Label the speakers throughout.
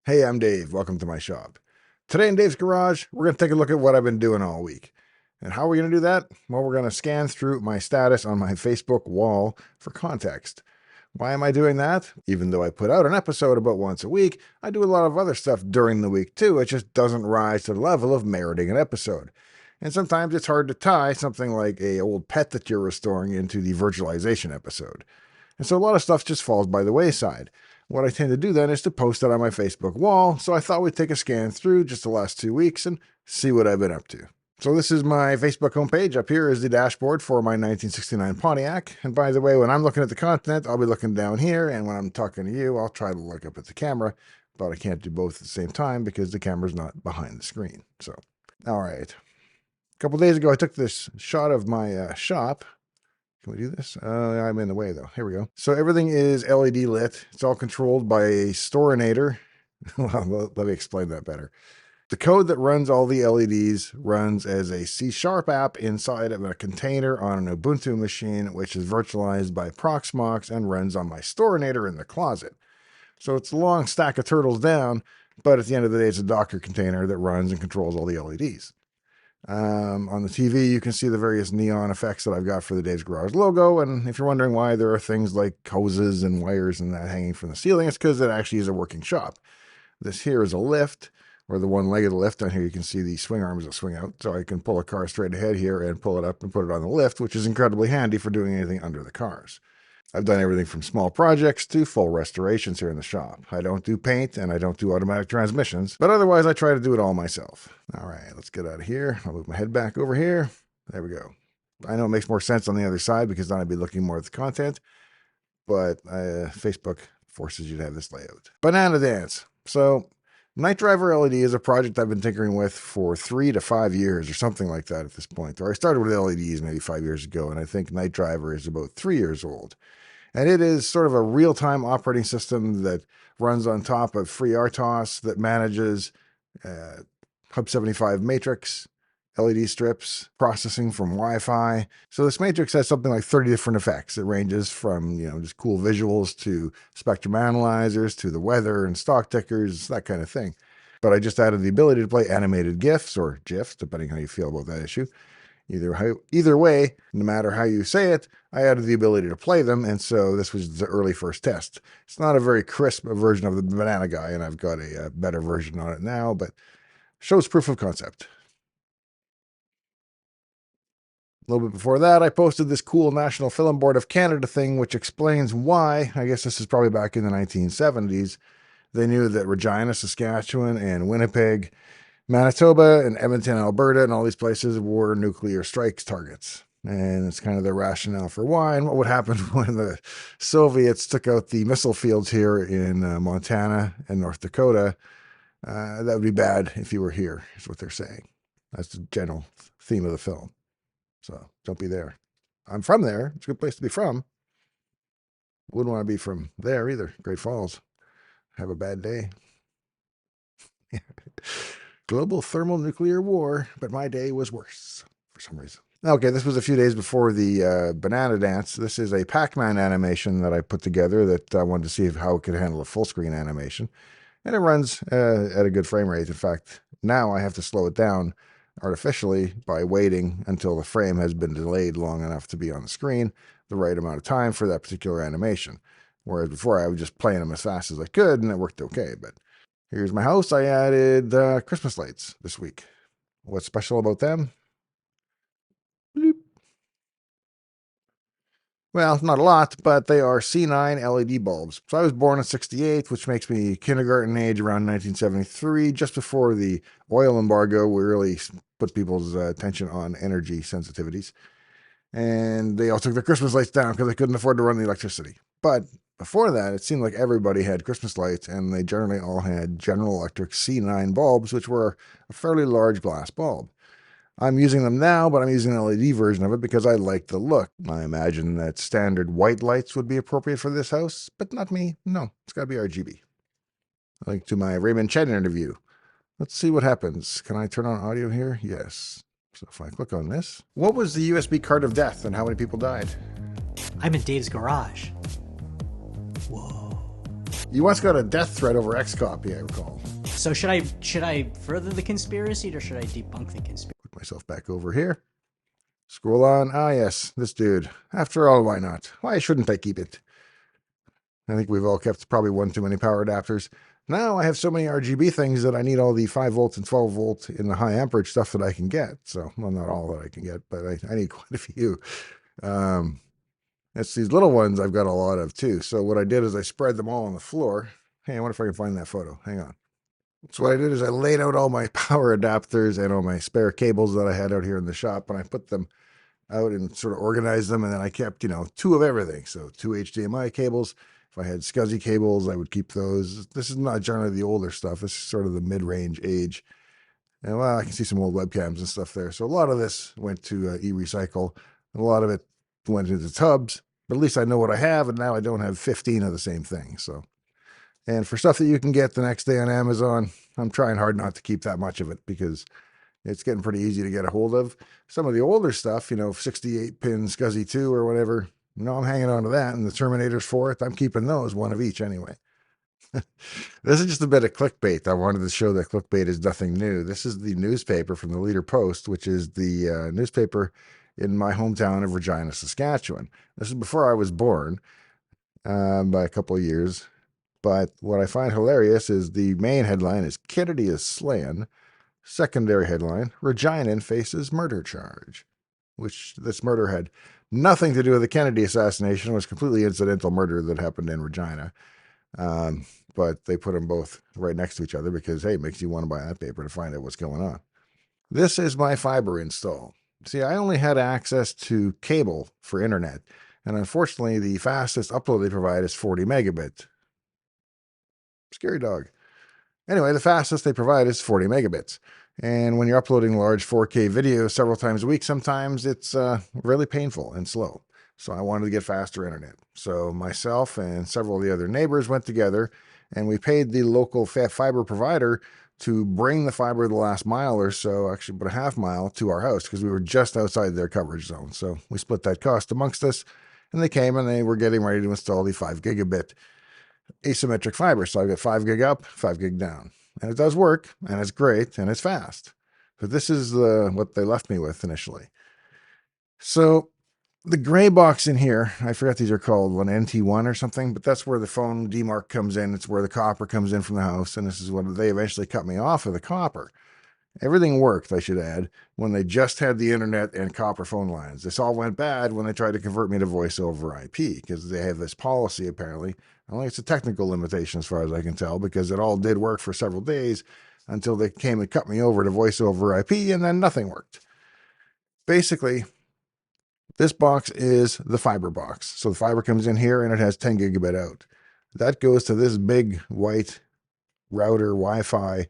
Speaker 1: Hey, I'm Dave. Welcome to my shop. Today in Dave's Garage, we're going to take a look at what I've been doing all week. And how are we going to do that? Well, we're going to scan through my status on my Facebook wall for context. Why am I doing that? Even though I put out an episode about once a week, I do a lot of other stuff during the week too. It just doesn't rise to the level of meriting an episode. And sometimes it's hard to tie something like a old pet that you're restoring into the virtualization episode. And so a lot of stuff just falls by the wayside. What I tend to do then is to post it on my Facebook wall, so I thought we'd take a scan through just the last 2 weeks and see what I've been up to. So this is my Facebook homepage. Up here is the dashboard for my 1969 Pontiac. And by the way, when I'm looking at the content, I'll be looking down here, and when I'm talking to you, I'll try to look up at the camera, but I can't do both at the same time because the camera's not behind the screen. So, all right. A couple days ago, I took this shot of my shop. Can we do this? I'm in the way though. Here we go. So everything is LED lit. It's all controlled by a Storinator. Well, let me explain that better. The code that runs all the LEDs runs as a C# app inside of a container on an Ubuntu machine, which is virtualized by Proxmox and runs on my Storinator in the closet. So it's a long stack of turtles down, but at the end of the day, it's a Docker container that runs and controls all the LEDs. On the TV, you can see the various neon effects that I've got for the Dave's Garage logo. And if you're wondering why there are things like hoses and wires and that hanging from the ceiling, it's because it actually is a working shop. This here is a lift, or the one-legged lift. Down here you can see the swing arms that swing out. So I can pull a car straight ahead here and pull it up and put it on the lift, which is incredibly handy for doing anything under the cars. I've done everything from small projects to full restorations here in the shop. I don't do paint and I don't do automatic transmissions, but otherwise I try to do it all myself. All right, let's get out of here. I'll move my head back over here. There we go. I know it makes more sense on the other side because then I'd be looking more at the content, but Facebook forces you to have this layout. Banana Dance. So Night Driver LED is a project I've been tinkering with for 3 to 5 years or something like that at this point. Or I started with LEDs maybe 5 years ago, and I think Night Driver is about 3 years old. And it is sort of a real-time operating system that runs on top of FreeRTOS that manages Hub 75 matrix, LED strips, processing from Wi-Fi. So this matrix has something like 30 different effects. It ranges from, just cool visuals to spectrum analyzers to the weather and stock tickers, that kind of thing. But I just added the ability to play animated GIFs or GIFs, depending how you feel about that issue. Either way, no matter how you say it, I added the ability to play them, and so this was the early first test. It's not a very crisp version of the Banana Guy, and I've got a better version on it now, but shows proof of concept. A little bit before that, I posted this cool National Film Board of Canada thing, which explains why, I guess this is probably back in the 1970s, they knew that Regina, Saskatchewan, and Winnipeg, Manitoba and Edmonton, Alberta, and all these places were nuclear strikes targets. And it's kind of the rationale for why and what would happen when the Soviets took out the missile fields here in Montana and North Dakota. That would be bad if you were here, is what they're saying. That's the general theme of the film. So don't be there. I'm from there. It's a good place to be from. Wouldn't want to be from there either. Great Falls. Have a bad day. Global thermonuclear war, but my day was worse for some reason. Okay, this was a few days before the Banana Dance. This is a Pac-Man animation that I put together that I wanted to see how it could handle a full screen animation. And it runs at a good frame rate. In fact, now I have to slow it down artificially by waiting until the frame has been delayed long enough to be on the screen the right amount of time for that particular animation. Whereas before I was just playing them as fast as I could and it worked okay, but here's my house. I added Christmas lights this week. What's special about them? Bloop. Well, not a lot, but they are C9 LED bulbs. So I was born in 68, which makes me kindergarten age around 1973, just before the oil embargo really put people's attention on energy sensitivities. And they all took their Christmas lights down because they couldn't afford to run the electricity. But before that, it seemed like everybody had Christmas lights, and they generally all had General Electric C9 bulbs, which were a fairly large glass bulb. I'm using them now, but I'm using an LED version of it because I like the look. I imagine that standard white lights would be appropriate for this house, but not me. No, it's got to be RGB. Link to my Raymond Chen interview. Let's see what happens. Can I turn on audio here? Yes. So if I click on this. What was the USB card of death and how many people died?
Speaker 2: I'm in Dave's garage. Whoa.
Speaker 1: You once got a death threat over Xcopy, I recall.
Speaker 2: So should I further the conspiracy or should I debunk the conspiracy?
Speaker 1: Put myself back over here. Scroll on. Ah, yes, this dude. After all, why not? Why shouldn't I keep it? I think we've all kept probably one too many power adapters. Now I have so many RGB things that I need all the 5 volt and 12 volt in the high amperage stuff that I can get. So, well, not all that I can get, but I need quite a few. It's these little ones I've got a lot of too. So what I did is I spread them all on the floor. Hey, I wonder if I can find that photo. Hang on. So what I did is I laid out all my power adapters and all my spare cables that I had out here in the shop, and I put them out and sort of organized them. And then I kept, 2 of everything. So 2 HDMI cables. If I had SCSI cables, I would keep those. This is not generally the older stuff. This is sort of the mid-range age. And well, I can see some old webcams and stuff there. So a lot of this went to e-recycle. A lot of it went into tubs, but at least I know what I have, and now I don't have 15 of the same thing. So, and for stuff that you can get the next day on Amazon, I'm trying hard not to keep that much of it because it's getting pretty easy to get a hold of. Some of the older stuff, 68-pin SCSI 2 or whatever, I'm hanging on to that, and the Terminators for it, I'm keeping those, one of each anyway. This is just a bit of clickbait. I wanted to show that clickbait is nothing new. This is the newspaper from the Leader Post, which is the newspaper in my hometown of Regina, Saskatchewan. This is before I was born by a couple of years. But what I find hilarious is the main headline is Kennedy is slain. Secondary headline, Reginan faces murder charge, which this murder had nothing to do with the Kennedy assassination. It was completely incidental murder that happened in Regina. But they put them both right next to each other because, hey, it makes you want to buy that paper to find out what's going on. This is my fiber install. See, I only had access to cable for internet, and unfortunately, the fastest upload they provide is 40 megabit. Scary dog. Anyway, the fastest they provide is 40 megabits. And when you're uploading large 4K video several times a week, sometimes it's really painful and slow. So I wanted to get faster internet. So myself and several of the other neighbors went together, and we paid the local fiber provider to bring the fiber the last mile or so, actually about a half mile, to our house because we were just outside their coverage zone. So we split that cost amongst us, and they came and they were getting ready to install the 5 gigabit asymmetric fiber. So I got 5 gig up, 5 gig down. And it does work, and it's great, and it's fast. But this is what they left me with initially. So the gray box in here, I forgot these are called an NT1 or something, but that's where the phone demarc comes in. It's where the copper comes in from the house, and this is what they eventually cut me off of the copper. Everything worked, I should add, when they just had the internet and copper phone lines. This all went bad when they tried to convert me to voice over IP, because they have this policy, apparently. I think it's a technical limitation as far as I can tell, because it all did work for several days until they came and cut me over to voice over IP, and then nothing worked. Basically, this box is the fiber box. So the fiber comes in here, and it has 10 gigabit out. That goes to this big white router Wi-Fi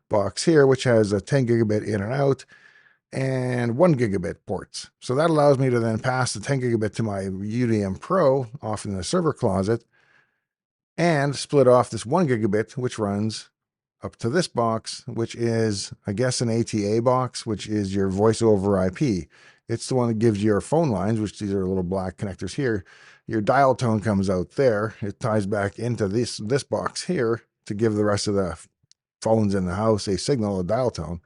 Speaker 1: box here, which has a 10 gigabit in and out and 1 gigabit ports. So that allows me to then pass the 10 gigabit to my UDM Pro off in the server closet and split off this 1 gigabit, which runs up to this box, which is, I guess, an ATA box, which is your voice over IP. It's the one that gives your phone lines, which these are little black connectors here. Your dial tone comes out there. It ties back into this box here to give the rest of the phones in the house a signal, a dial tone.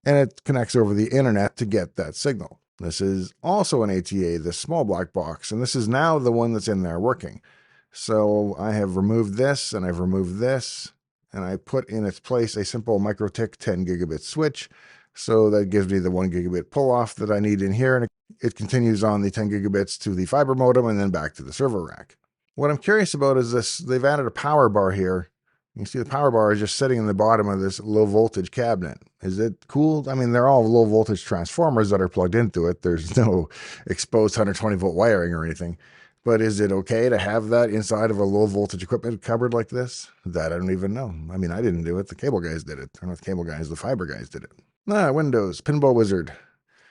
Speaker 1: And it connects over the internet to get that signal. This is also an ATA, this small black box, and this is now the one that's in there working. So I have removed this, and I've removed this, and I put in its place a simple MikroTik 10 gigabit switch. So that gives me the 1 gigabit pull-off that I need in here, and it continues on the 10 gigabits to the fiber modem and then back to the server rack. What I'm curious about is this, they've added a power bar here. You can see the power bar is just sitting in the bottom of this low voltage cabinet. Is it cool? I mean, they're all low voltage transformers that are plugged into it. There's no exposed 120 volt wiring or anything. But is it okay to have that inside of a low voltage equipment cupboard like this? That I don't even know. I mean, I didn't do it. The cable guys did it. Or not the cable guys, the fiber guys did it. Windows, Pinball Wizard.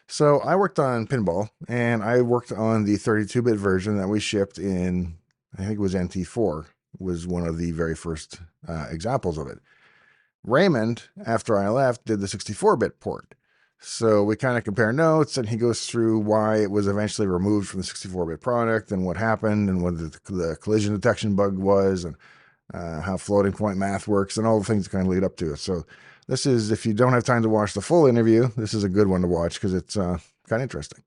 Speaker 1: So I worked on Pinball, and I worked on the 32-bit version that we shipped in, I think it was NT4, was one of the very first examples of it. Raymond, after I left, did the 64-bit port. So we kind of compare notes, and he goes through why it was eventually removed from the 64-bit product and what happened and what the collision detection bug was. And how floating point math works, and all the things that kind of lead up to it. So this is, if you don't have time to watch the full interview, this is a good one to watch because it's kind of interesting.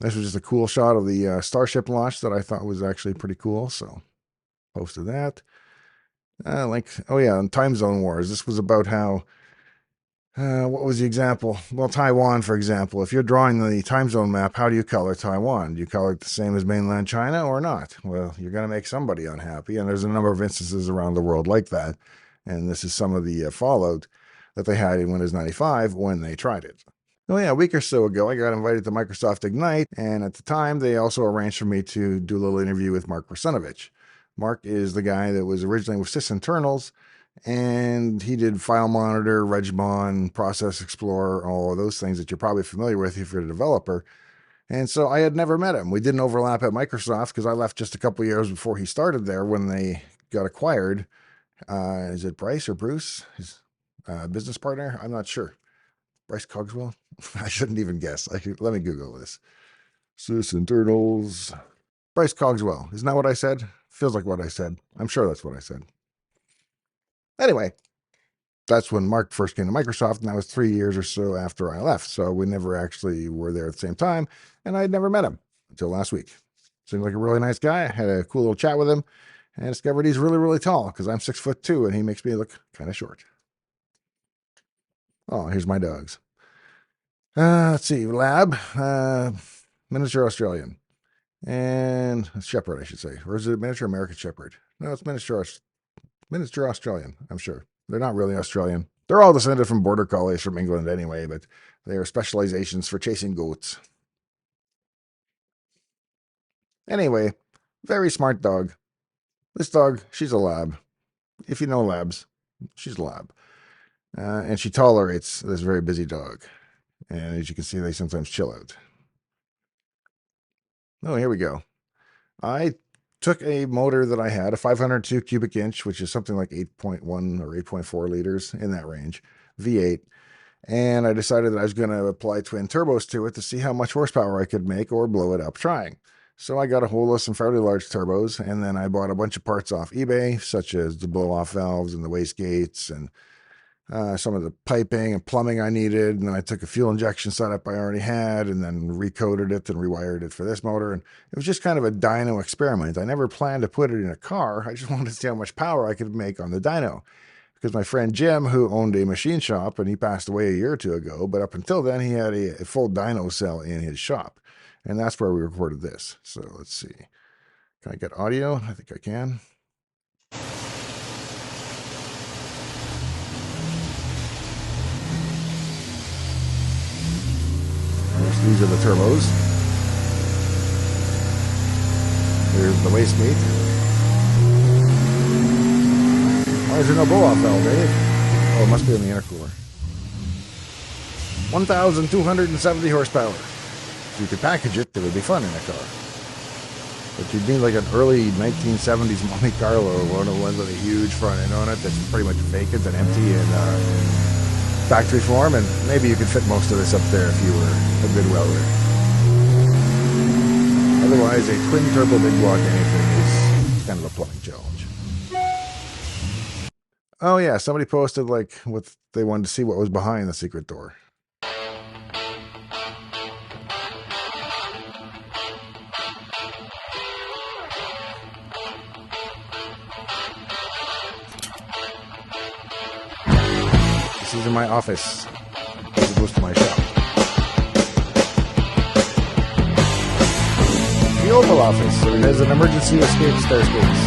Speaker 1: This was just a cool shot of the Starship launch that I thought was actually pretty cool. So posted that. Oh yeah, and time zone wars. This was about how, what was the example? Well, Taiwan, for example. If you're drawing the time zone map, how do you color Taiwan? Do you color it the same as mainland China or not? Well, you're going to make somebody unhappy, and there's a number of instances around the world like that. And this is some of the fallout that they had in Windows 95 when they tried it. Oh yeah, a week or so ago, I got invited to Microsoft Ignite, and at the time, they also arranged for me to do a little interview with Mark Russinovich. Mark is the guy that was originally with sysinternals, and he did File Monitor, Regmon, Process Explorer, all of those things that you're probably familiar with if you're a developer. And so I had never met him. We didn't overlap at Microsoft because I left just a couple years before he started there when they got acquired. Is it Bryce or Bruce, his business partner? I'm not sure. Bryce Cogswell? I shouldn't even guess. Let me Google this. Sysinternals. Bryce Cogswell. Isn't that what I said? Feels like what I said. I'm sure that's what I said. Anyway, that's when Mark first came to Microsoft, and that was 3 years or so after I left. So we never actually were there at the same time, and I'd never met him until last week. Seemed like a really nice guy. I had a cool little chat with him, and discovered he's really, really tall because I'm 6'2", and he makes me look kind of short. Oh, here's my dogs. Let's see. Lab. Miniature Australian. And Shepherd, I should say. Or is it Miniature American Shepherd? No, it's Miniature Australian, I'm sure. They're not really Australian. They're all descended from border collies from England anyway, but they are specializations for chasing goats. Anyway, very smart dog. This dog, she's a lab. If you know labs, she's a lab. And she tolerates this very busy dog. And as you can see, they sometimes chill out. Oh, here we go. I took a motor that I had, a 502 cubic inch, which is something like 8.1 or 8.4 liters, in that range, V8. And I decided that I was going to apply twin turbos to it to see how much horsepower I could make or blow it up trying. So I got a hold of some fairly large turbos, and then I bought a bunch of parts off eBay, such as the blow-off valves and the wastegates and some of the piping and plumbing I needed. And then I took a fuel injection setup I already had and then recoded it and rewired it for this motor. And it was just kind of a dyno experiment. I never planned to put it in a car. I just wanted to see how much power I could make on the dyno. Because my friend Jim, who owned a machine shop, and he passed away a year or two ago, but up until then, he had a full dyno cell in his shop. And that's where we recorded this. So let's see. Can I get audio? I think I can. These are the turbos. Here's the wastegate. Why is there no blow-off valve, eh? Oh, it must be in the intercooler. 1,270 horsepower. If you could package it, it would be fun in a car. But you'd need like an early 1970s Monte Carlo, one of the ones with a huge front end on it that's pretty much vacant and empty and factory form, and maybe you could fit most of this up there if you were a good welder. Otherwise, a twin turbo big block anything is kind of a plumbing challenge. Oh yeah, somebody posted like what they wanted to see what was behind the secret door. This is in my office, as opposed to my shop. The Oval Office. It has an emergency escape staircase.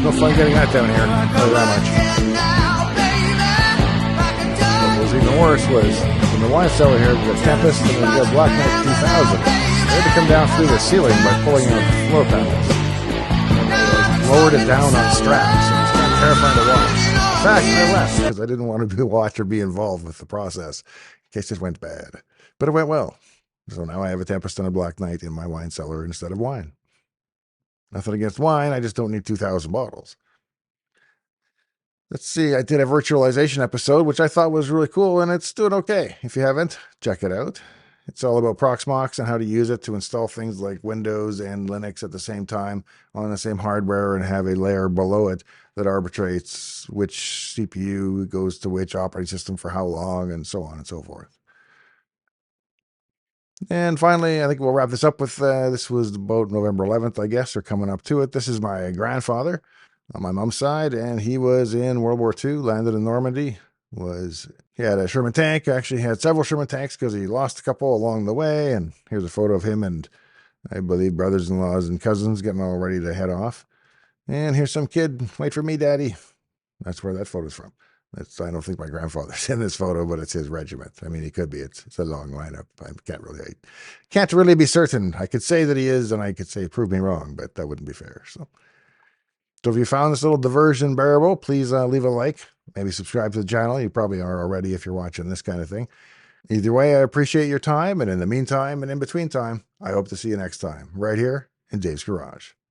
Speaker 1: No fun getting that down here. Not that much. What was even worse was in the wine cellar here, the Tempest and the Black Knight 2000. They had to come down through the ceiling by pulling out the floor panels. And they lowered it down on straps. It was kind of terrifying to watch. In fact, I left because I didn't want to watch or be involved with the process in case it went bad. But it went well. So now I have a Tempest and a Black Knight in my wine cellar instead of wine. Nothing against wine, I just don't need 2,000 bottles. Let's see, I did a virtualization episode, which I thought was really cool, and it's doing okay. If you haven't, check it out. It's all about Proxmox and how to use it to install things like Windows and Linux at the same time on the same hardware and have a layer below it that arbitrates which CPU goes to which operating system for how long and so on and so forth. And finally, I think we'll wrap this up with this was about November 11th, I guess, or coming up to it. This is my grandfather on my mom's side, and he was in World War II, landed in Normandy. He had a Sherman tank, actually had several Sherman tanks because he lost a couple along the way. And here's a photo of him and I believe brothers-in-laws and cousins getting all ready to head off. And here's some kid, wait for me, daddy. That's where that photo's from. I don't think my grandfather's in this photo, but it's his regiment. I mean, he could be. It's a long lineup. I can't really be certain. I could say that he is, and I could say prove me wrong, but that wouldn't be fair. So if you found this little diversion bearable, please leave a like. Maybe subscribe to the channel. You probably are already if you're watching this kind of thing. Either way, I appreciate your time, and in the meantime and in between time, I hope to see you next time, right here in Dave's Garage.